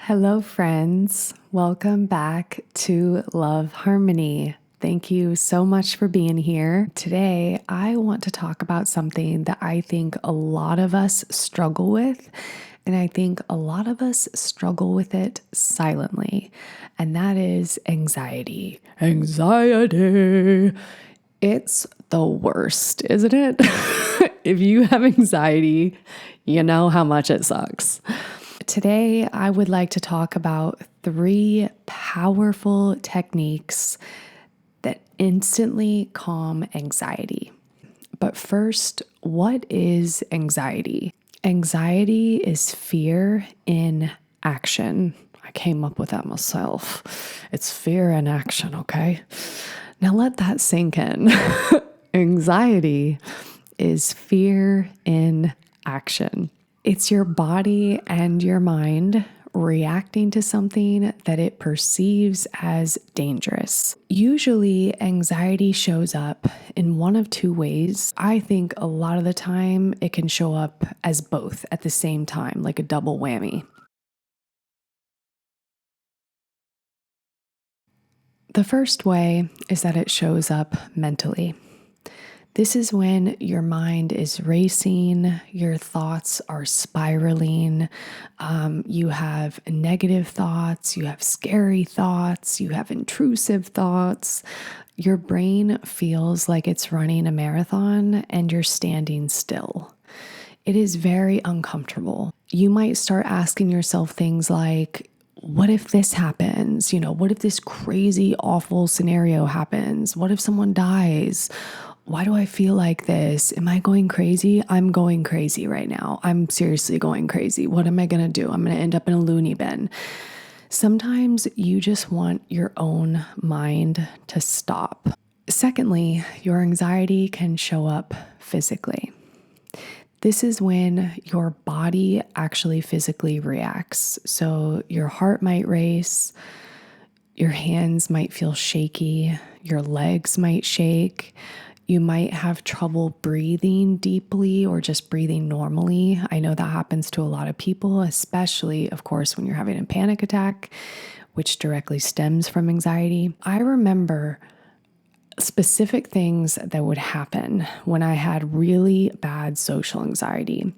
Hello, friends. Welcome back to Love Harmony. Thank you so much for being here. Today, I want to talk about something that I think a lot of us struggle with, and I think a lot of us struggle with it silently, and that is anxiety. Anxiety. It's the worst, isn't it? If you have anxiety, you know how much it sucks. Today, I would like to talk about 3 powerful techniques that instantly calm anxiety. But first, what is anxiety? Anxiety is fear in action. I came up with that myself. It's fear in action, okay? Now let that sink in. Anxiety is fear in action. It's your body and your mind reacting to something that it perceives as dangerous. Usually, anxiety shows up in one of 2 ways. I think a lot of the time it can show up as both at the same time, like a double whammy. The first way is that it shows up mentally. This is when your mind is racing, your thoughts are spiraling, you have negative thoughts, you have scary thoughts, you have intrusive thoughts. Your brain feels like it's running a marathon and you're standing still. It is very uncomfortable. You might start asking yourself things like, what if this happens? What if this crazy, awful scenario happens? What if someone dies? Why do I feel like this? Am I going crazy? I'm going crazy right now. I'm seriously going crazy. What am I going to do? I'm going to end up in a loony bin. Sometimes you just want your own mind to stop. Secondly, your anxiety can show up physically. This is when your body actually physically reacts. So your heart might race, your hands might feel shaky, your legs might shake. You might have trouble breathing deeply or just breathing normally. I know that happens to a lot of people, especially, of course, when you're having a panic attack, which directly stems from anxiety. I remember specific things that would happen when I had really bad social anxiety.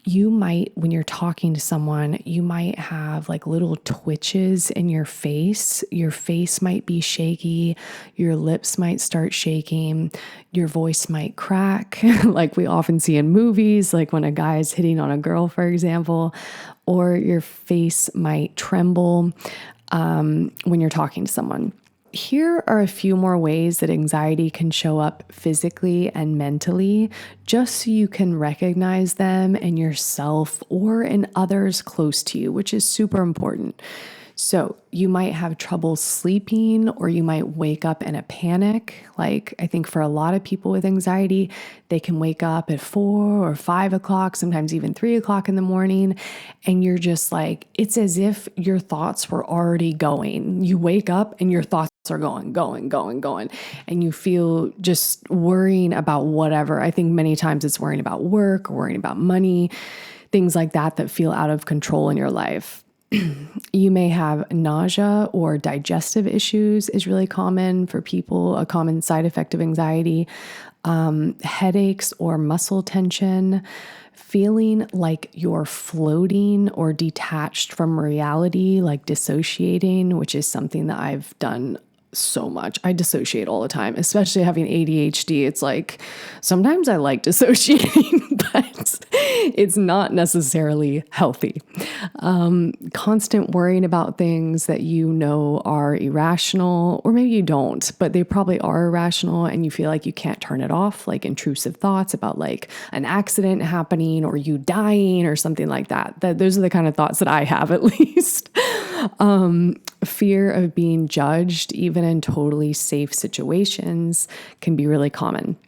You might, when you're talking to someone, you might have like little twitches in your face. Your face might be shaky. Your lips might start shaking. Your voice might crack, like we often see in movies, like when a guy is hitting on a girl, for example, or your face might tremble when you're talking to someone. Here are a few more ways that anxiety can show up physically and mentally, just so you can recognize them in yourself or in others close to you, which is super important. So you might have trouble sleeping, or you might wake up in a panic. Like I think for a lot of people with anxiety, they can wake up at 4 or 5 o'clock, sometimes even 3 o'clock in the morning. And you're just like, it's as if your thoughts were already going. You wake up and your thoughts are going. And you feel just worrying about whatever. I think many times it's worrying about work or worrying about money, things like that feel out of control in your life. You may have nausea or digestive issues is really common for people, a common side effect of anxiety. Headaches or muscle tension, feeling like you're floating or detached from reality, like dissociating, which is something that I've done so much. I dissociate all the time, especially having ADHD. It's like sometimes I like dissociating, but it's not necessarily healthy. Constant worrying about things that you know are irrational, or maybe you don't, but they probably are irrational and you feel like you can't turn it off, like intrusive thoughts about like an accident happening or you dying or something like that. Those are the kind of thoughts that I have, at least. Fear of being judged, even in totally safe situations, can be really common.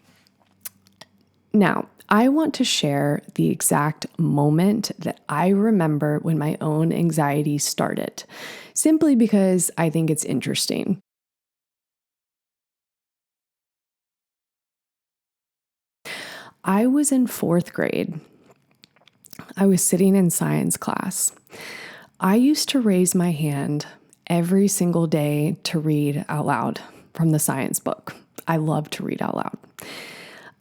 Now, I want to share the exact moment that I remember when my own anxiety started, simply because I think it's interesting. I was in 4th grade. I was sitting in science class. I used to raise my hand every single day to read out loud from the science book. I love to read out loud.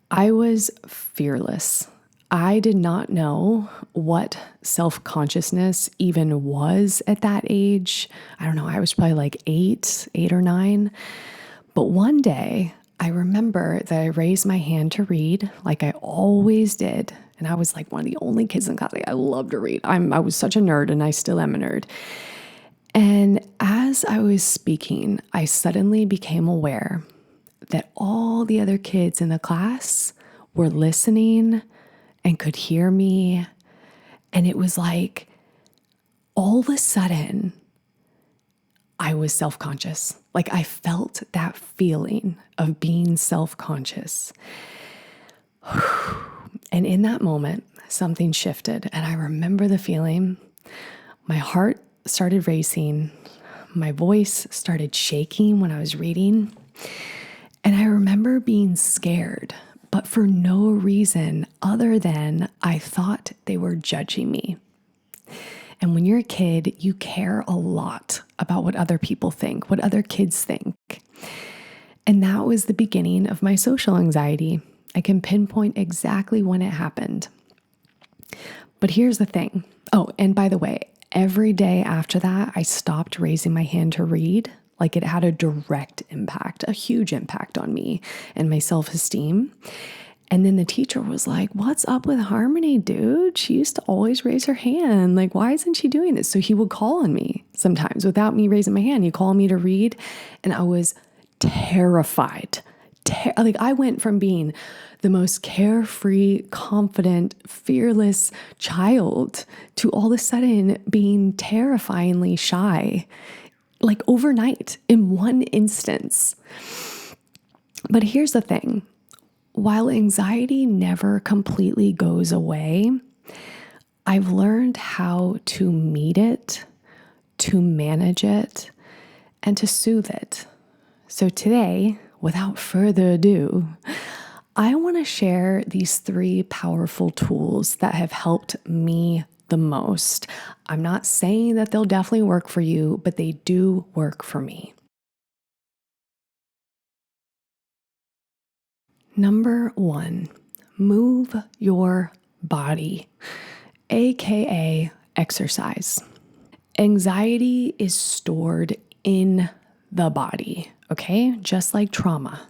I was fearless. I did not know what self-consciousness even was at that age. I don't know, I was probably like eight or nine. But one day I remember that I raised my hand to read like I always did. And I was like one of the only kids in class. Like, I love to read. I was such a nerd, and I still am a nerd. And as I was speaking, I suddenly became aware that all the other kids in the class were listening and could hear me. And it was like all of a sudden, I was self-conscious. Like, I felt that feeling of being self-conscious. And in that moment, something shifted. And I remember the feeling. My heart started racing. My voice started shaking when I was reading. And I remember being scared, but for no reason other than I thought they were judging me. And when you're a kid, you care a lot about what other people think, what other kids think. And that was the beginning of my social anxiety. I can pinpoint exactly when it happened. But here's the thing. Oh, and by the way, every day after that, I stopped raising my hand to read. Like, it had a direct impact, a huge impact on me and my self-esteem. And then the teacher was like, "What's up with Harmony, dude? She used to always raise her hand. Like, why isn't she doing this?" So he would call on me sometimes without me raising my hand. He'd call me to read. And I was terrified. Like, I went from being the most carefree, confident, fearless child to all of a sudden being terrifyingly shy, like overnight in one instance. But here's the thing. While anxiety never completely goes away, I've learned how to meet it, to manage it, and to soothe it. So today, without further ado, I want to share these 3 powerful tools that have helped me the most. I'm not saying that they'll definitely work for you, but they do work for me. Number 1, move your body, aka exercise. Anxiety is stored in the body, okay? Just like trauma.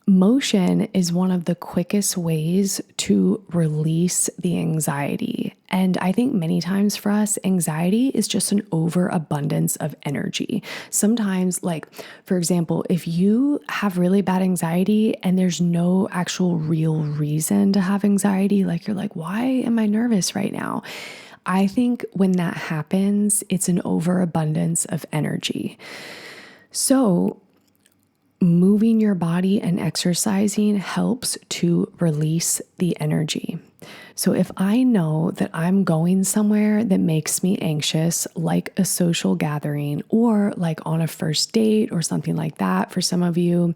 Motion is one of the quickest ways to release the anxiety. And I think many times for us, anxiety is just an overabundance of energy. Sometimes, like, for example, if you have really bad anxiety and there's no actual real reason to have anxiety, like you're like, why am I nervous right now? I think when that happens, it's an overabundance of energy. So moving your body and exercising helps to release the energy. So if I know that I'm going somewhere that makes me anxious, like a social gathering or like on a first date or something like that, for some of you,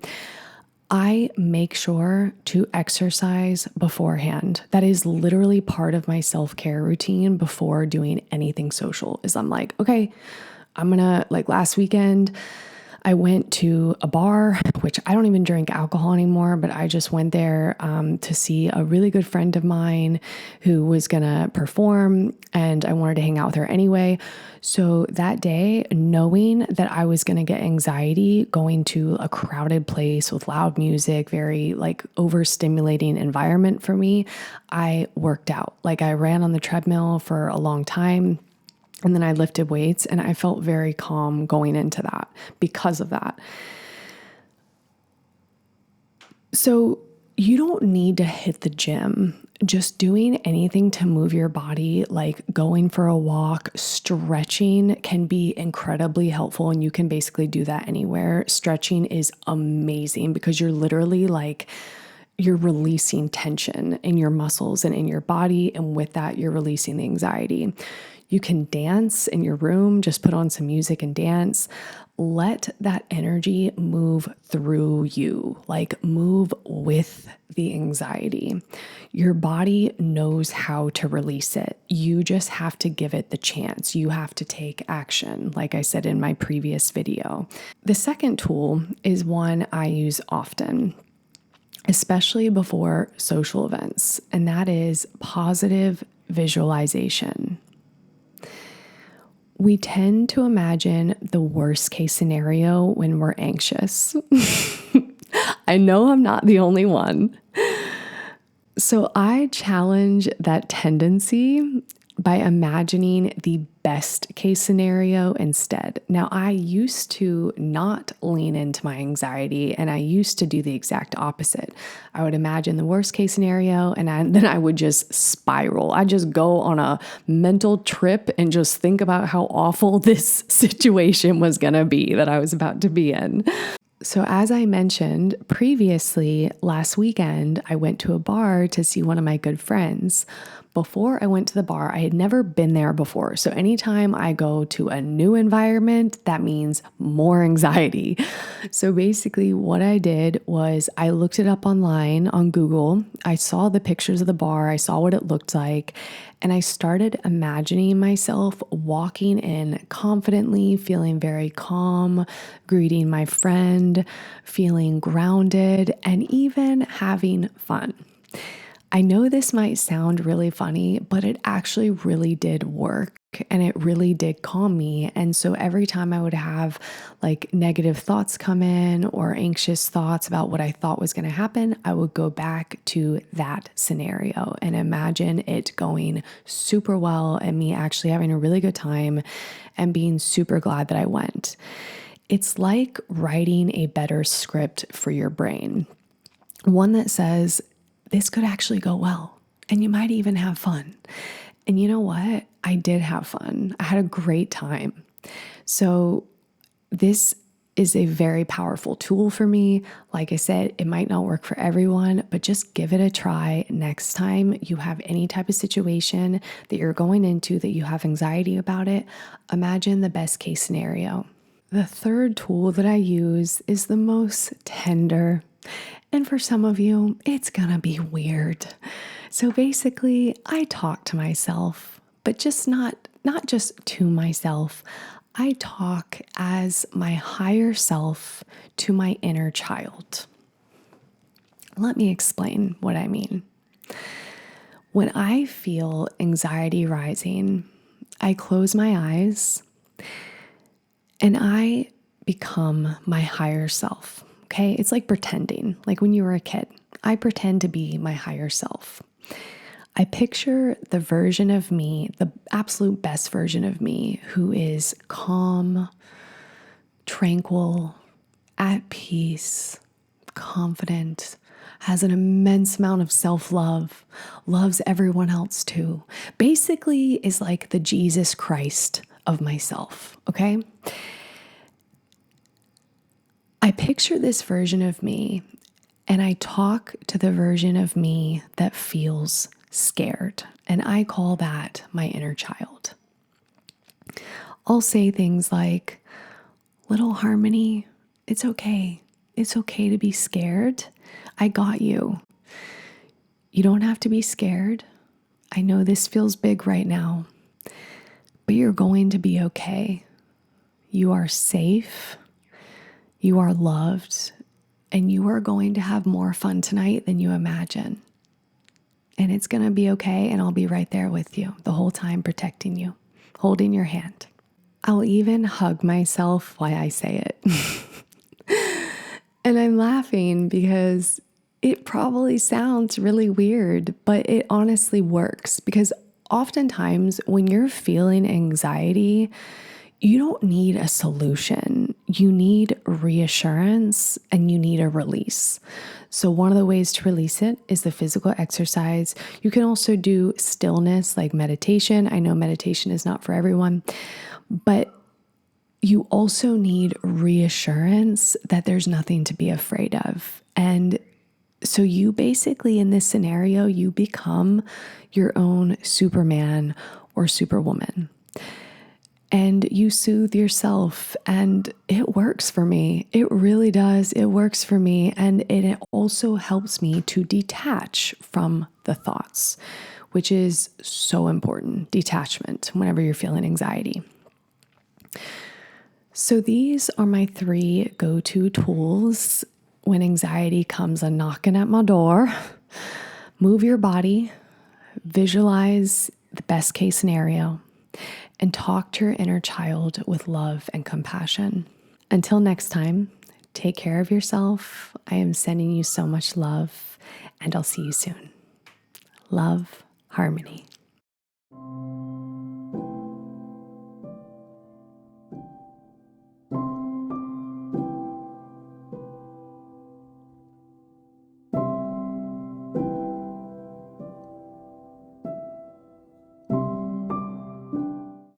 I make sure to exercise beforehand. That is literally part of my self-care routine before doing anything social. Is I'm like, okay, like last weekend, I went to a bar, which I don't even drink alcohol anymore, but I just went there to see a really good friend of mine who was going to perform, and I wanted to hang out with her anyway. So that day, knowing that I was going to get anxiety going to a crowded place with loud music, very like overstimulating environment for me, I worked out. Like, I ran on the treadmill for a long time. And then I lifted weights, and I felt very calm going into that because of that. So you don't need to hit the gym. Just doing anything to move your body, like going for a walk, stretching, can be incredibly helpful. And you can basically do that anywhere. Stretching is amazing because you're literally like, you're releasing tension in your muscles and in your body. And with that, you're releasing the anxiety. You can dance in your room, just put on some music and dance. Let that energy move through you, like move with the anxiety. Your body knows how to release it. You just have to give it the chance. You have to take action, like I said in my previous video. The second tool is one I use often, especially before social events, and that is positive visualization. We tend to imagine the worst case scenario when we're anxious. I know I'm not the only one. So I challenge that tendency by imagining the best case scenario instead. Now, I used to not lean into my anxiety, and I used to do the exact opposite. I would imagine the worst case scenario, and then I would just spiral. I'd just go on a mental trip and just think about how awful this situation was going to be that I was about to be in. So as I mentioned previously, last weekend, I went to a bar to see one of my good friends. Before I went to the bar, I had never been there before. So anytime I go to a new environment, that means more anxiety. So basically what I did was I looked it up online on Google. I saw the pictures of the bar. I saw what it looked like. And I started imagining myself walking in confidently, feeling very calm, greeting my friend, feeling grounded, and even having fun. I know this might sound really funny, but it actually really did work, and it really did calm me. And so every time I would have like negative thoughts come in or anxious thoughts about what I thought was going to happen, I would go back to that scenario and imagine it going super well and me actually having a really good time and being super glad that I went. It's like writing a better script for your brain, one that says, this could actually go well, and you might even have fun. And you know what? I did have fun. I had a great time. So this is a very powerful tool for me. Like I said, it might not work for everyone, but just give it a try next time you have any type of situation that you're going into that you have anxiety about it. Imagine the best case scenario. The third tool that I use is the most tender. And for some of you, it's gonna be weird. So basically, I talk to myself, but just not just to myself. I talk as my higher self to my inner child. Let me explain what I mean. When I feel anxiety rising, I close my eyes and I become my higher self. Okay, it's like pretending, like when you were a kid. I pretend to be my higher self. I picture the version of me, the absolute best version of me, who is calm, tranquil, at peace, confident, has an immense amount of self-love, loves everyone else too. Basically is like the Jesus Christ of myself, okay? I picture this version of me and I talk to the version of me that feels scared, and I call that my inner child. I'll say things like, little Harmony, it's okay. It's okay to be scared. I got you. You don't have to be scared. I know this feels big right now, but you're going to be okay. You are safe. You are loved, and you are going to have more fun tonight than you imagine. And it's going to be okay, and I'll be right there with you the whole time, protecting you, holding your hand. I'll even hug myself while I say it. And I'm laughing because it probably sounds really weird, but it honestly works, because oftentimes when you're feeling anxiety, you don't need a solution. You need reassurance and you need a release. So one of the ways to release it is the physical exercise. You can also do stillness like meditation. I know meditation is not for everyone, but you also need reassurance that there's nothing to be afraid of. And so you basically, in this scenario, you become your own Superman or Superwoman. And you soothe yourself, and it works for me. It really does. It works for me. And it also helps me to detach from the thoughts, which is so important. Detachment whenever you're feeling anxiety. So these are my 3 go-to tools when anxiety comes a knocking at my door. Move your body, visualize the best case scenario, and talk to your inner child with love and compassion. Until next time, take care of yourself. I am sending you so much love, and I'll see you soon. Love, Harmony.